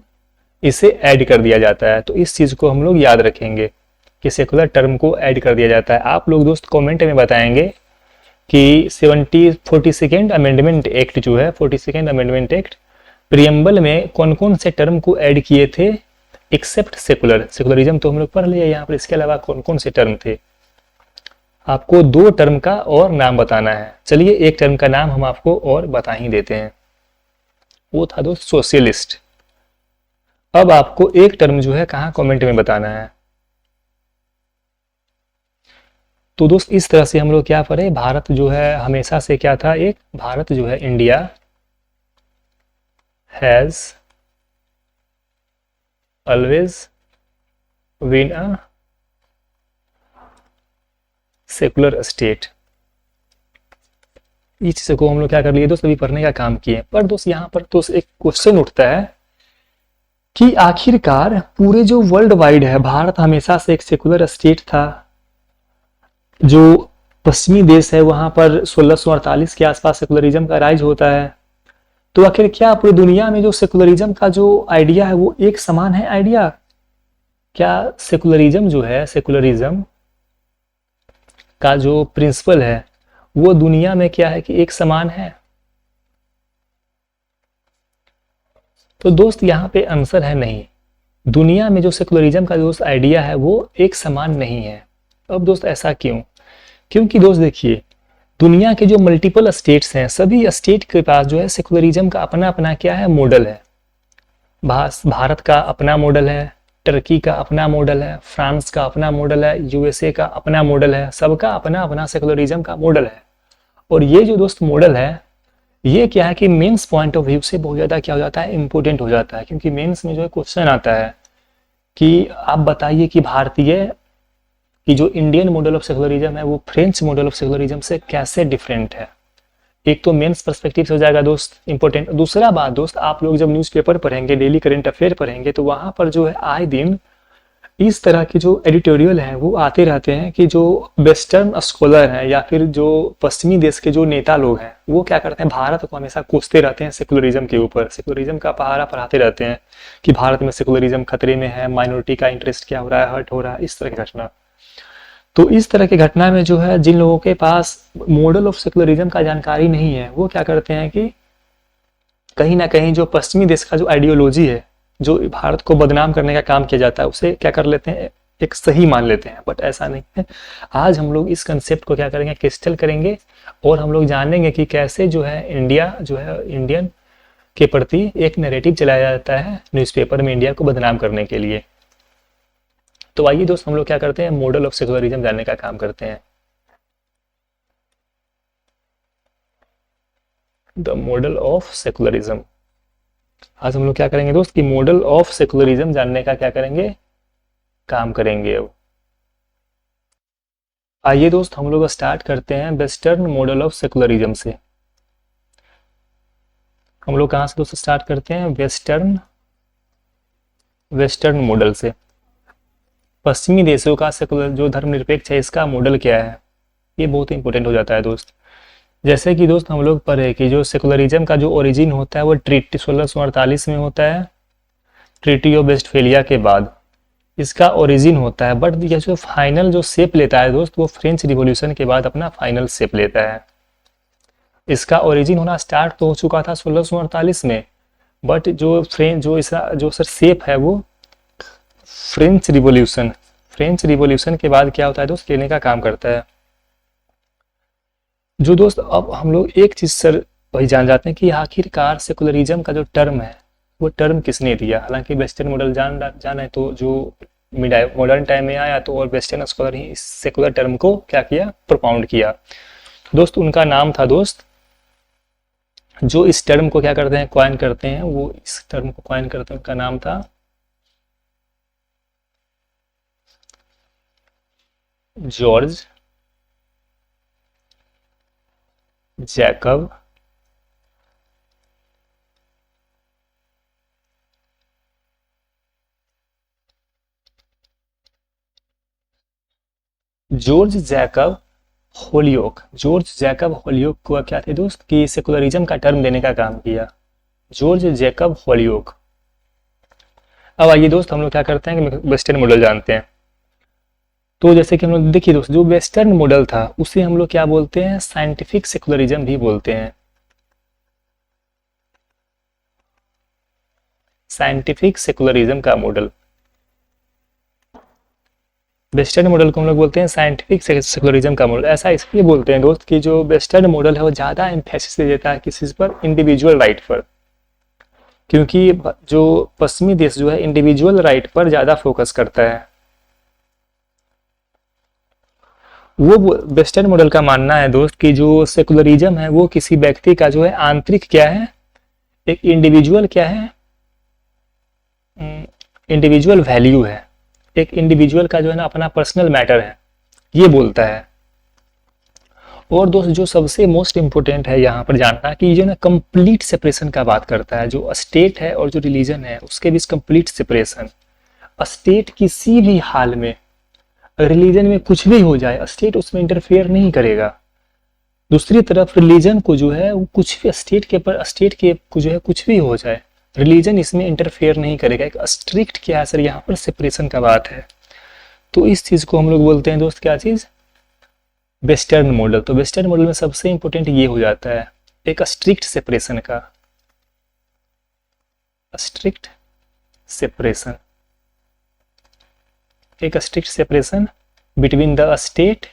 इसे ऐड कर दिया जाता है। तो इस चीज को हम लोग याद रखेंगे कि सेकुलर टर्म को ऐड कर दिया जाता है। आप लोग दोस्त कमेंट में बताएंगे कि 42nd अमेंडमेंट एक्ट जो है, 42nd अमेंडमेंट एक्ट प्रियम्बल में कौन कौन से टर्म को ऐड किए थे, एक्सेप्ट सेकुलरिज्म तो हम लोग पढ़ लिया यहाँ पर, इसके अलावा कौन कौन से टर्म थे। आपको 2 टर्म का और नाम बताना है। चलिए एक टर्म का नाम हम आपको और बता ही देते हैं, वो था दोस्त सोशलिस्ट। अब आपको एक टर्म जो है कहाँ कमेंट में बताना है। तो दोस्त इस तरह से हम लोग क्या पढ़े, भारत जो है हमेशा से क्या था, एक भारत जो है, India has always been a secular state. इस चीज को हम लोग क्या कर लिए दोस्त, अभी पढ़ने का काम किए। पर दोस्त यहाँ पर तो एक क्वेश्चन उठता है कि आखिरकार पूरे जो वर्ल्ड वाइड है, भारत हमेशा से एक सेकुलर स्टेट था। जो पश्चिमी देश है वहां पर 1648 के आसपास सेकुलरिज्म का राइज होता है। तो आखिर क्या पूरी दुनिया में जो सेकुलरिज्म का जो आइडिया है वो एक समान है आइडिया? क्या सेकुलरिज्म जो है, सेकुलरिज्म का जो प्रिंसिपल है वो दुनिया में क्या है कि एक समान है? तो दोस्त यहाँ पे आंसर है नहीं। दुनिया में जो सेकुलरिज्म का दोस्त आइडिया है वो एक समान नहीं है। अब दोस्त ऐसा क्यों? क्योंकि दोस्त देखिए, दुनिया के जो मल्टीपल स्टेट्स हैं, सभी स्टेट के पास जो है सेकुलरिज्म का अपना अपना क्या है, मॉडल है। भारत का अपना मॉडल है, टर्की का अपना मॉडल है, फ्रांस का अपना मॉडल है, यूएसए का अपना मॉडल है, सबका अपना अपना सेकुलरिज्म का मॉडल है। और ये जो दोस्त मॉडल है ये क्या है कि मेंस पॉइंट ऑफ व्यू से बहुत ज़्यादा क्या हो जाता है, इंपॉर्टेंट हो जाता है। क्योंकि मेंस में जो है क्वेश्चन आता है कि आप बताइए कि भारतीय कि जो इंडियन मॉडल ऑफ सेकुलरिज्म है वो फ्रेंच मॉडल ऑफ सेकुलरिज्म से कैसे डिफरेंट है। एक तो मेंस पर्सपेक्टिव से हो जाएगा दोस्त इंपॉर्टेंट। दूसरा बात दोस्त, आप लोग जब न्यूज़पेपर पढ़ेंगे, डेली करंट अफेयर पढ़ेंगे, तो वहां पर जो है आए दिन इस तरह के जो एडिटोरियल हैं वो आते रहते हैं कि जो वेस्टर्न स्कॉलर हैं या फिर जो पश्चिमी देश के जो नेता लोग हैं वो क्या करते हैं, भारत को हमेशा कोसते रहते हैं सेकुलरिज्म के ऊपर, सेकुलरिज्म का पहाड़ा पढ़ाते रहते हैं कि भारत में सेकुलरिज्म खतरे में है, माइनॉरिटी का इंटरेस्ट क्या हो रहा है, हर्ट हो रहा है, इस तरह की घटना। तो इस तरह की घटना में जो है जिन लोगों के पास मॉडल ऑफ सेकुलरिज्म का जानकारी नहीं है वो क्या करते हैं कि कहीं ना कहीं जो पश्चिमी देश का जो आइडियोलॉजी है, जो भारत को बदनाम करने का काम किया जाता है, उसे क्या कर लेते हैं, एक सही मान लेते हैं। बट ऐसा नहीं है। आज हम लोग इस कंसेप्ट को क्या करेंगे, क्रिस्टल करेंगे और हम लोग जानेंगे कि कैसे जो है इंडिया जो है इंडियन के प्रति एक नैरेटिव चलाया जाता है न्यूज़पेपर में इंडिया को बदनाम करने के लिए। तो आइए दोस्त हम लोग क्या करते हैं, मॉडल ऑफ सेकुलरिज्म जानने का काम करते हैं। The model of secularism. आज हम लोग क्या करेंगे दोस्त कि मॉडल ऑफ सेकुलरिज्म जानने का क्या करेंगे, काम करेंगे। अब आइए दोस्त हम लोग स्टार्ट करते हैं वेस्टर्न मॉडल ऑफ सेकुलरिज्म से। हम लोग कहाँ से दोस्त स्टार्ट करते हैं, वेस्टर्न मॉडल से। पश्चिमी देशों का सेकुलर जो धर्मनिरपेक्ष है इसका मॉडल क्या है, ये बहुत इंपॉर्टेंट हो जाता है दोस्त। जैसे कि दोस्त हम लोग पढ़े कि जो सेकुलरिज्म का जो ओरिजिन होता है वो ट्रीटी 1648 में होता है, ट्रीटी ऑफ वेस्टफेलिया के बाद इसका ओरिजिन होता है। बट यह जो फाइनल जो शेप लेता है दोस्त वो फ्रेंच रिवॉल्यूशन के बाद अपना फाइनल शेप लेता है। इसका ओरिजिन होना स्टार्ट तो हो चुका था 1648 में, बट जो फ्रेंच जो इसका जो सर शेप है वो फ्रेंच रिवॉल्यूशन के बाद क्या होता है दोस्त, लेने का काम करता है। जो दोस्त अब हम लोग एक चीज सर वही जान जाते हैं कि आखिरकार सेकुलरिज्म का जो टर्म है वो टर्म किसने दिया। हालांकि वेस्टर्न मॉडल जाना है तो जो मॉडर्न टाइम में आया तो और वेस्टर्न स्कॉलर ही इस सेकुलर टर्म को क्या किया, प्रोपाउंड किया। दोस्त उनका नाम था दोस्त, जो इस टर्म को क्या करते हैं, कॉइन करते हैं, वो इस टर्म को कॉइन करते हैं, उनका नाम था George Jacob George Jacob Hollioake को क्या थे दोस्त कि सेकुलरिज्म का टर्म देने का काम किया, जॉर्ज जैकब होलियोक। अब आइए दोस्त हम लोग क्या करते हैं कि वेस्टर्न मॉडल जानते हैं। तो जैसे कि हम लोग देखिए दोस्त, जो वेस्टर्न मॉडल था उसे हम लोग क्या बोलते हैं, साइंटिफिक सेकुलरिज्म भी बोलते हैं। साइंटिफिक सेकुलरिज्म का मॉडल, वेस्टर्न मॉडल को हम लोग बोलते हैं साइंटिफिक सेकुलरिज्म का मॉडल। ऐसा इसलिए बोलते हैं दोस्त कि जो वेस्टर्न मॉडल है वो ज़्यादा एम्फेसिस देता है किस चीज़ पर, इंडिविजुअल राइट पर। क्योंकि जो पश्चिमी देश जो है इंडिविजुअल राइट पर ज़्यादा फोकस करता है। वो वेस्टर्न मॉडल का मानना है दोस्त कि जो सेकुलरिज्म है वो किसी व्यक्ति का जो है आंतरिक क्या है, एक इंडिविजुअल क्या है, इंडिविजुअल वैल्यू है, एक इंडिविजुअल का जो है ना अपना पर्सनल मैटर है, ये बोलता है। और दोस्त जो सबसे मोस्ट इंपोर्टेंट है यहाँ पर जानना कि जो ना कंप्लीट सेपरेशन का बात करता है, जो स्टेट है और जो रिलीजन है उसके बीच कंप्लीट सेपरेशन। स्टेट किसी भी हाल में, रिलीजन में कुछ भी हो जाए स्टेट उसमें इंटरफेयर नहीं करेगा। दूसरी तरफ रिलीजन को जो है वो कुछ भी स्टेट के को जो है कुछ भी हो जाए रिलीजन इसमें इंटरफेयर नहीं करेगा। एक स्ट्रिक्ट क्या है सर यहाँ पर, सेपरेशन का बात है। तो इस चीज को हम लोग बोलते हैं दोस्त क्या चीज, वेस्टर्न मॉडल। तो वेस्टर्न मॉडल में सबसे इंपॉर्टेंट ये हो जाता है एक स्ट्रिक्ट सेपरेशन का, स्ट्रिक्ट सेपरेशन, एक strict separation between the state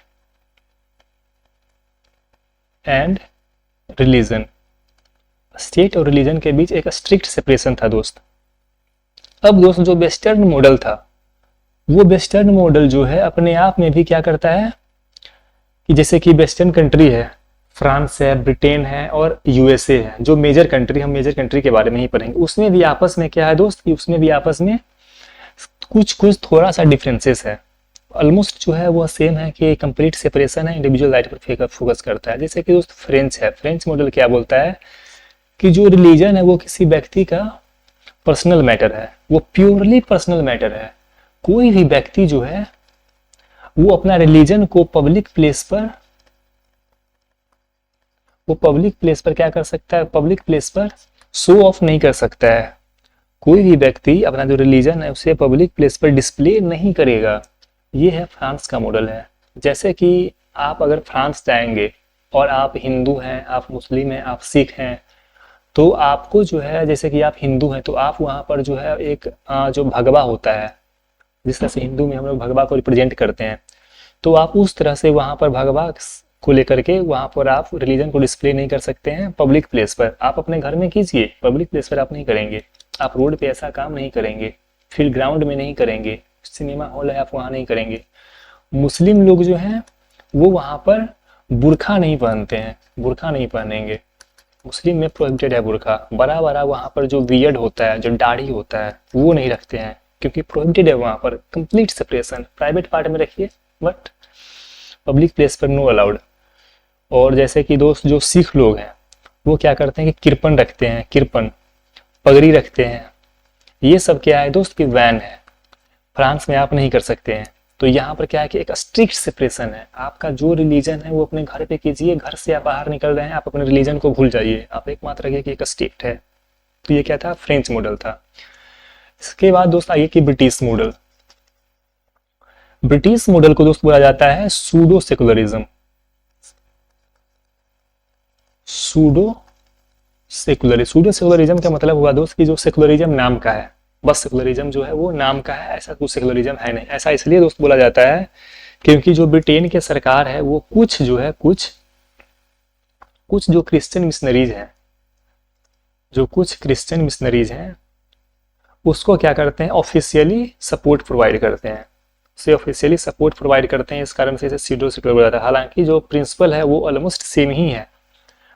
and religion. State और रिलीजन के बीच एक स्ट्रिक्ट सेपरेशन था दोस्त। अब दोस्त जो वेस्टर्न मॉडल था वो वेस्टर्न मॉडल जो है अपने आप में भी क्या करता है कि जैसे कि वेस्टर्न कंट्री है, फ्रांस है, ब्रिटेन है और यूएसए है, जो मेजर कंट्री, हम मेजर कंट्री के बारे में ही पढ़ेंगे, उसमें भी आपस में क्या है दोस्त कि उसमें भी आपस में कुछ कुछ थोड़ा सा डिफरेंसेस है। ऑलमोस्ट जो है वो सेम है कि कंप्लीट सेपरेशन है, इंडिविजुअल राइट पर फोकस करता है। जैसे कि दोस्त फ्रेंच है, फ्रेंच मॉडल क्या बोलता है कि जो रिलीजन है वो किसी व्यक्ति का पर्सनल मैटर है, वो प्योरली पर्सनल मैटर है, कोई भी व्यक्ति जो है वो अपना रिलीजन को पब्लिक प्लेस पर क्या कर सकता है, पब्लिक प्लेस पर शो ऑफ नहीं कर सकता है। कोई भी व्यक्ति अपना जो रिलीजन है उसे पब्लिक प्लेस पर डिस्प्ले नहीं करेगा। ये है फ्रांस का मॉडल है। जैसे कि आप अगर फ्रांस जाएंगे और आप हिंदू हैं, आप मुस्लिम हैं, आप सिख हैं, तो आपको जो है, जैसे कि आप हिंदू हैं तो आप वहाँ पर जो है एक जो भगवा होता है, जिस तरह से हिंदू में हम लोग भगवा को रिप्रेजेंट करते हैं, तो आप उस तरह से वहाँ पर भगवा को लेकर के वहाँ पर आप रिलीजन को डिस्प्ले नहीं कर सकते हैं पब्लिक प्लेस पर। आप अपने घर में कीजिए, पब्लिक प्लेस पर आप नहीं करेंगे। आप रोड पे ऐसा काम नहीं करेंगे, फील्ड ग्राउंड में नहीं करेंगे, सिनेमा हॉल है आप वहाँ नहीं करेंगे। मुस्लिम लोग जो हैं वो वहाँ पर बुरखा नहीं पहनते हैं, बुरखा नहीं पहनेंगे। मुस्लिम में प्रोहिबिटेड है बुरखा। बड़ा बड़ा वहाँ पर जो बियर्ड होता है, जो दाढ़ी होता है, वो नहीं रखते हैं क्योंकि प्रोहिबिटेड है वहाँ पर। कंप्लीट सेपरेशन, प्राइवेट पार्ट में रखिए बट पब्लिक प्लेस पर नो अलाउड। और जैसे कि दोस्त जो सिख लोग हैं वो क्या करते हैं कि किरपन रखते हैं, किरपन, पगड़ी रखते हैं। ये सब क्या है दोस्त की वैन है, फ्रांस में आप नहीं कर सकते हैं। तो यहाँ पर क्या है कि एक स्ट्रिक्ट सेपरेशन है। आपका जो रिलीजन है वो अपने घर पे कीजिए, घर से आप बाहर निकल रहे हैं आप अपने रिलीजन को भूल जाइए, आप एकमात्र रखिए कि एक स्टेट है। तो ये क्या था, फ्रेंच मॉडल था। इसके बाद दोस्त आइए कि ब्रिटिश मॉडल। ब्रिटिश मॉडल को दोस्त बोला जाता है सूडो सेकुलरिज्म। सूडो सेकुलरिज्म का मतलब हुआ दोस्त कि जो सेकुलरिज्म नाम का है, बस सेकुलरिज्म जो है वो नाम का है, ऐसा कुछ सेकुलरिज्म है नहीं। ऐसा इसलिए दोस्त बोला जाता है क्योंकि जो ब्रिटेन के सरकार है वो कुछ जो है कुछ जो क्रिश्चियन मिशनरीज हैं, जो कुछ क्रिश्चियन मिशनरीज हैं उसको क्या करते हैं, ऑफिशियली सपोर्ट प्रोवाइड करते हैं, उसे ऑफिशियली सपोर्ट प्रोवाइड करते हैं। इस कारण से इसे सूडो सेकुलर बोला जाता है। हालांकि जो प्रिंसिपल है वो ऑलमोस्ट सेम ही है,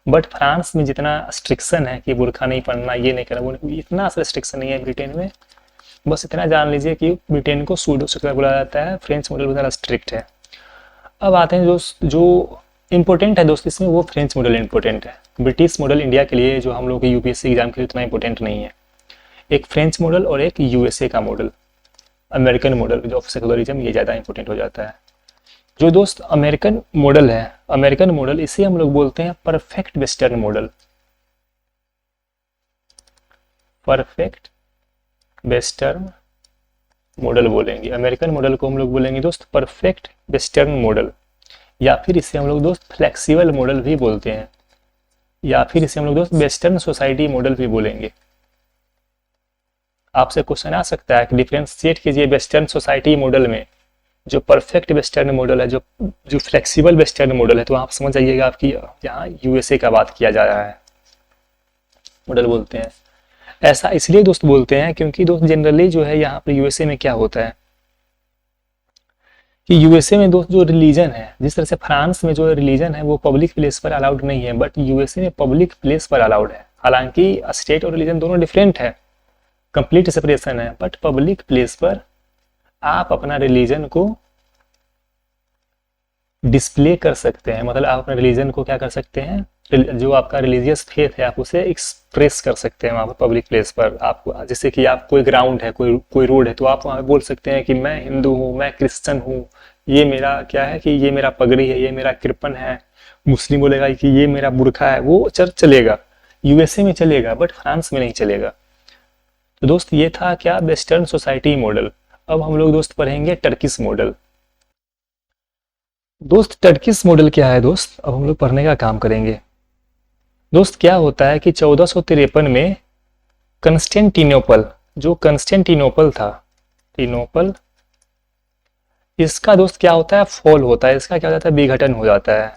बट फ्रांस में जितना स्ट्रिक्शन है कि बुरखा नहीं पहनना, ये नहीं करना, वो इतना रिस्ट्रिक्शन नहीं है ब्रिटेन में। बस इतना जान लीजिए कि ब्रिटेन को सूडो सेकुलर बोला जाता है, फ्रेंच मॉडल ज़्यादा स्ट्रिक्ट है। अब आते हैं जो इम्पोर्टेंट है दोस्त इसमें, वो फ्रेंच मॉडल इम्पोर्टेंट है। ब्रिटिश मॉडल इंडिया के लिए, जो हम लोग के यूपीएससी एग्जाम के लिए उतना इम्पोर्टेंट नहीं है। एक फ्रेंच मॉडल और एक यूएसए का मॉडल, अमेरिकन मॉडल जो सेकुलरिज्म, ये ज़्यादा इंपॉर्टेंट हो जाता है। जो दोस्त अमेरिकन मॉडल है, अमेरिकन मॉडल, इसे हम लोग बोलते हैं perfect western model. Perfect western model बोलेंगे, अमेरिकन मॉडल को हम लोग बोलेंगे दोस्त परफेक्ट वेस्टर्न मॉडल, या फिर इसे हम लोग दोस्त फ्लेक्सिबल मॉडल भी बोलते हैं, या फिर इसे हम लोग दोस्त वेस्टर्न सोसाइटी मॉडल भी बोलेंगे। आपसे क्वेश्चन आ सकता है कि डिफरेंशिएट कीजिए वेस्टर्न सोसाइटी मॉडल में जो परफेक्ट वेस्टर्न मॉडल है, जो फ्लेक्सिबल वेस्टर्न मॉडल है, तो आप समझ जाइएगा आपकी यहाँ यूएसए का बात किया जा रहा है, मॉडल बोलते हैं। ऐसा इसलिए दोस्त बोलते हैं क्योंकि दोस्त जनरली जो है यहाँ पर यूएसए में क्या होता है कि यूएसए में दोस्त जो रिलीजन है, जिस तरह से फ्रांस में जो रिलीजन है वो पब्लिक प्लेस पर अलाउड नहीं है, बट यूएसए में पब्लिक प्लेस पर अलाउड है। हालांकि स्टेट और रिलीजन दोनों डिफरेंट है, कंप्लीट सेपरेशन है, बट पब्लिक प्लेस पर आप अपना रिलीजन को डिस्प्ले कर सकते हैं। मतलब आप अपने रिलीजन को क्या कर सकते हैं, जो आपका रिलीजियस फेथ है आप उसे एक्सप्रेस कर सकते हैं वहाँ पर पब्लिक प्लेस पर। आपको जैसे कि आप कोई ग्राउंड है, कोई रोड है, तो आप वहाँ बोल सकते हैं कि मैं हिंदू हूँ, मैं क्रिश्चियन हूँ, ये मेरा क्या है कि ये मेरा पगड़ी है, ये मेरा कृपन है। मुस्लिम बोलेगा कि ये मेरा बुरखा है, वो चलेगा, यूएसए में चलेगा, बट फ्रांस में नहीं चलेगा। तो दोस्त ये था क्या, वेस्टर्न सोसाइटी मॉडल। अब हम लोग दोस्त पढ़ेंगे टर्किश मॉडल। दोस्त टर्किश मॉडल क्या है दोस्त, अब हम लोग पढ़ने का काम करेंगे। दोस्त क्या होता है कि 1453 में कंस्टेंटिनोपल, जो कंस्टेंटिनोपल था, टिनोपल, इसका दोस्त क्या होता है, फॉल होता है, इसका क्या हो जाता है, विघटन हो जाता है।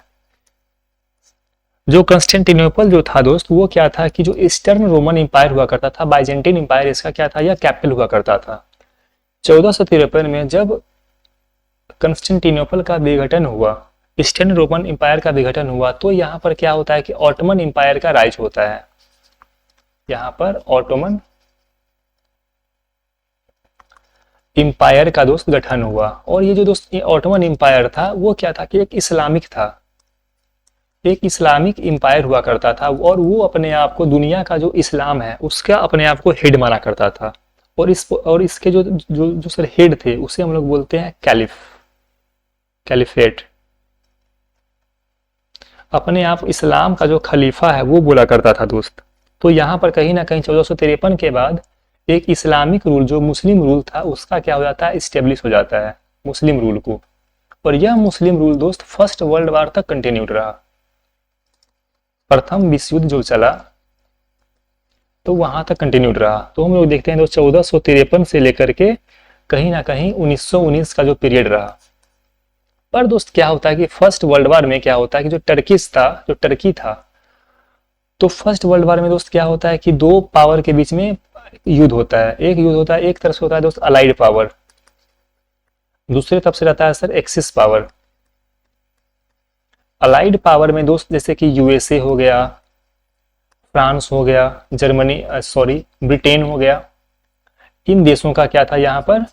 जो कंस्टेंटिनोपल जो था दोस्त, वो क्या था कि जो ईस्टर्न रोमन एम्पायर हुआ करता था, बाइजेंटीन एम्पायर, इसका क्या था, यह कैपिटल हुआ करता था। 1453 में जब कंस्टेंटिनोपल का विघटन हुआ, ईस्टर्न रोमन एम्पायर का विघटन हुआ, तो यहाँ पर क्या होता है कि ऑटोमन एम्पायर का राइज होता है। यहाँ पर ऑटोमन एम्पायर का दोस्त गठन हुआ। और ये जो दोस्त ऑटोमन एम्पायर था वो क्या था कि एक इस्लामिक था, एक इस्लामिक एम्पायर हुआ करता था, और वो अपने आप को दुनिया का जो इस्लाम है उसका अपने आप को हेड माना करता था। और इसके जो जो जो सर हेड थे उसे हम लोग बोलते हैं कैलिफेट। अपने आप इस्लाम का जो खलीफा है वो बोला करता था दोस्त। तो यहाँ पर कहीं ना कहीं 1453 के बाद एक इस्लामिक रूल जो मुस्लिम रूल था उसका क्या हो जाता है, इस्टेब्लिश हो जाता है मुस्लिम रूल को। और यह मुस्लिम रूल दोस्त फर्स्ट वर्ल्ड वार तक कंटिन्यूड रहा। प्रथम विश्व युद्ध जो चला तो वहां तक कंटिन्यूड रहा। तो हम लोग देखते हैं दोस्त 1453 से लेकर के कहीं ना कहीं 1919 का जो पीरियड रहा। पर दोस्त क्या होता है कि फर्स्ट वर्ल्ड वार में क्या होता है कि जो टर्की था, तो फर्स्ट वर्ल्ड वार में दोस्त क्या होता है कि दो पावर के बीच में युद्ध होता है। एक युद्ध होता है, एक तरफ से होता है दोस्त अलाइड पावर, दूसरी तरफ से रहता है sir axis power. Allied power में दोस्त जैसे कि यूएसए हो गया, फ्रांस हो गया, ब्रिटेन हो गया, इन देशों का क्या था यहाँ पर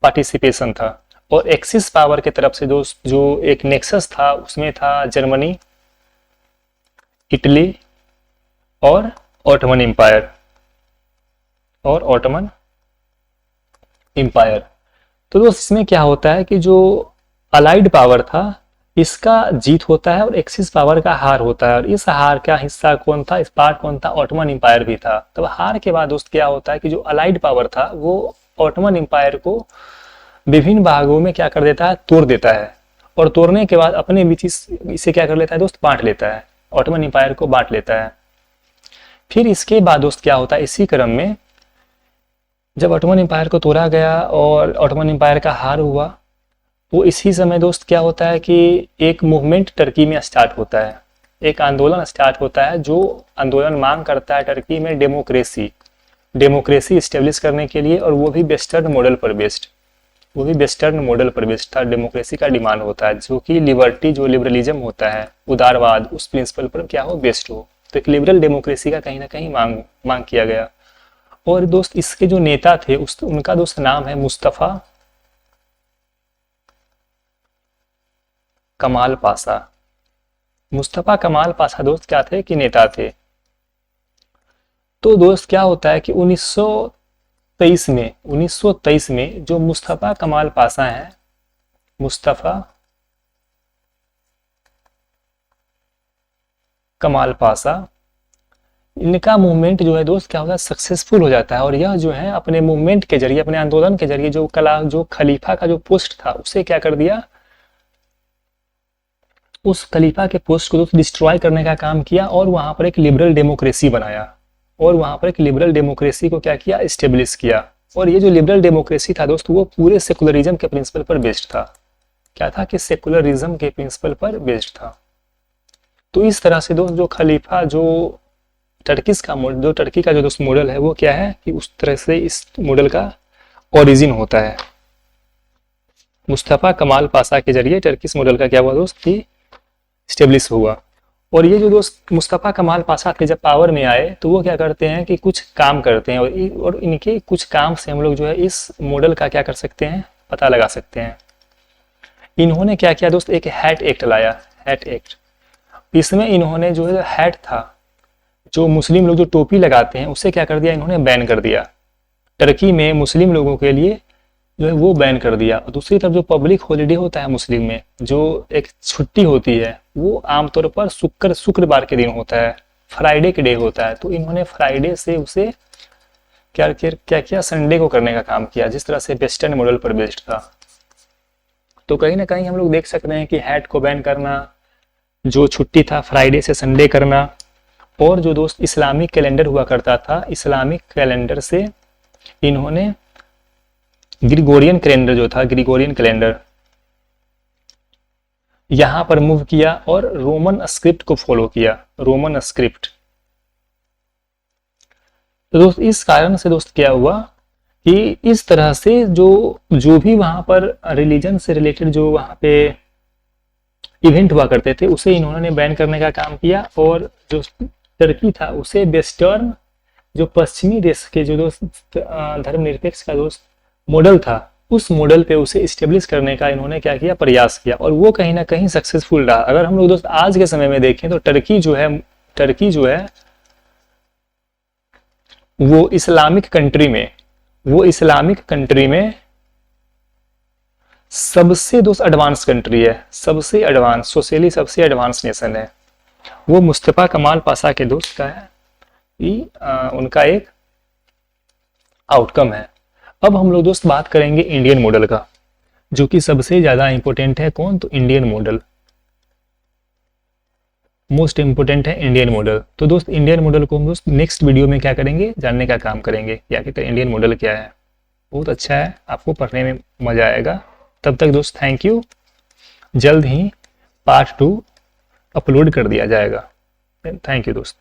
पार्टिसिपेशन था। और एक्सिस पावर के तरफ से दोस्त जो एक नेक्सस था उसमें था जर्मनी, इटली और ऑटोमन एम्पायर। तो दोस्त इसमें क्या होता है कि जो अलाइड पावर था इसका जीत होता है और एक्सिस पावर का हार होता है। और इस हार का हिस्सा कौन था, इस पार्ट कौन था, ऑटोमन एम्पायर भी था। तब हार के बाद दोस्त क्या होता है कि जो अलाइड पावर था वो ऑटोमन एम्पायर को विभिन्न भागों में क्या कर देता है, तोड़ देता है। और तोड़ने के बाद अपने बीच इसे क्या कर लेता है दोस्त, बांट लेता है, ऑटोमन एम्पायर को बांट लेता है। फिर इसके बाद दोस्त क्या होता है, इसी क्रम में जब ऑटोमन एम्पायर को तोड़ा गया और ऑटोमन एम्पायर का हार हुआ, तो इसी समय दोस्त क्या होता है कि एक मूवमेंट टर्की में स्टार्ट होता है, एक आंदोलन स्टार्ट होता है जो आंदोलन मांग करता है टर्की में डेमोक्रेसी स्टेब्लिश करने के लिए, और वो भी वेस्टर्न मॉडल पर बेस्ड था। डेमोक्रेसी का डिमांड होता है जो कि लिबर्टी, जो लिबरलिज्म होता है, उदारवाद, उस प्रिंसिपल पर क्या हो, बेस्ड हो। तो एक लिबरल डेमोक्रेसी का कहीं ना कहीं मांग किया गया। और दोस्त इसके जो नेता थे उनका दोस्त नाम है मुस्तफा कमाल पाशा दोस्त क्या थे कि नेता थे। तो दोस्त क्या होता है कि 1923 में जो मुस्तफा कमाल पाशा इनका मूवमेंट जो है दोस्त क्या होता है, सक्सेसफुल हो जाता है। और यह जो है अपने मूवमेंट के जरिए, अपने आंदोलन के जरिए जो खलीफा का जो पोस्ट था उसे क्या कर दिया, उस खलीफा के पोस्ट को दोस्त डिस्ट्रॉय करने का काम किया और वहां पर एक लिबरल डेमोक्रेसी बनाया। और वहां पर एक लिबरल डेमोक्रेसी को क्या किया, स्टेब्लिश किया। और ये जो लिबरल डेमोक्रेसी था दोस्त वो पूरे सेकुलरिज्म के प्रिंसिपल पर बेस्ड था। क्या था कि सेकुलरिज्म के प्रिंसिपल पर बेस्ड था। तो इस तरह से दोस्त जो खलीफा, जो टर्की का जो दोस्त मॉडल है वो क्या है कि उस तरह से इस मॉडल का ओरिजिन होता है। मुस्तफा कमाल पाशा के जरिए टर्किश मॉडल का क्या हुआ दोस्त कि स्टेब्लिश हुआ। और ये जो दोस्त मुस्तफा कमाल पाशा थे जब पावर में आए तो वो क्या करते हैं कि कुछ काम करते हैं, और इनके कुछ काम से हम लोग जो है इस मॉडल का क्या कर सकते हैं, पता लगा सकते हैं। इन्होंने क्या किया दोस्त, एक हैट एक्ट लाया, हैट एक्ट। इसमें इन्होंने जो है हैट था, जो मुस्लिम लोग जो टोपी लगाते हैं उसे क्या कर दिया, इन्होंने बैन कर दिया। टर्की में मुस्लिम लोगों के लिए जो है वो बैन कर दिया। और दूसरी तरफ जो पब्लिक हॉलीडे होता है मुस्लिम में, जो एक छुट्टी होती है, वो आमतौर पर शुक्रवार के दिन होता है, फ्राइडे के डे होता है। तो इन्होंने फ्राइडे से उसे क्या किया, संडे को करने का काम किया, जिस तरह से वेस्टर्न मॉडल पर बेस्ड था। तो कहीं ना कहीं हम लोग देख सकते हैं कि हैट को बैन करना, जो छुट्टी था फ्राइडे से संडे करना, और जो दोस्त इस्लामिक कैलेंडर हुआ करता था, इस्लामिक कैलेंडर से इन्होंने ग्रिगोरियन कैलेंडर यहां पर मूव किया और रोमन स्क्रिप्ट को फॉलो किया, रोमन स्क्रिप्ट। तो दोस्त इस कारण से दोस्त क्या हुआ कि इस तरह से जो भी वहां पर रिलीजन से रिलेटेड जो वहां पे इवेंट हुआ करते थे उसे इन्होंने बैन करने का काम किया। और जो टर्की था उसे वेस्टर्न, जो पश्चिमी देश के जो दोस्त धर्मनिरपेक्ष का दोस्त मॉडल था, उस मॉडल पे उसे स्टेब्लिश करने का इन्होंने क्या किया, प्रयास किया। और वो कहीं ना कहीं सक्सेसफुल रहा। अगर हम लोग दोस्त आज के समय में देखें तो टर्की जो है वो इस्लामिक कंट्री में वो इस्लामिक कंट्री में सबसे दोस्त एडवांस कंट्री है, सबसे एडवांस, सोशली सबसे एडवांस नेशन है। वो मुस्तफा कमाल पाशा के दोस्त का है, उनका एक आउटकम है। अब हम लोग दोस्त बात करेंगे इंडियन मॉडल का, जो कि सबसे ज्यादा इंपॉर्टेंट है। कौन? तो इंडियन मॉडल, मोस्ट इंपोर्टेंट है इंडियन मॉडल। तो दोस्त इंडियन मॉडल को हम दोस्त नेक्स्ट वीडियो में क्या करेंगे, जानने का काम करेंगे, या कि इंडियन मॉडल क्या है। बहुत अच्छा है, आपको पढ़ने में मजा आएगा। तब तक दोस्त थैंक यू। जल्द ही पार्ट 2 अपलोड कर दिया जाएगा। थैंक यू दोस्त।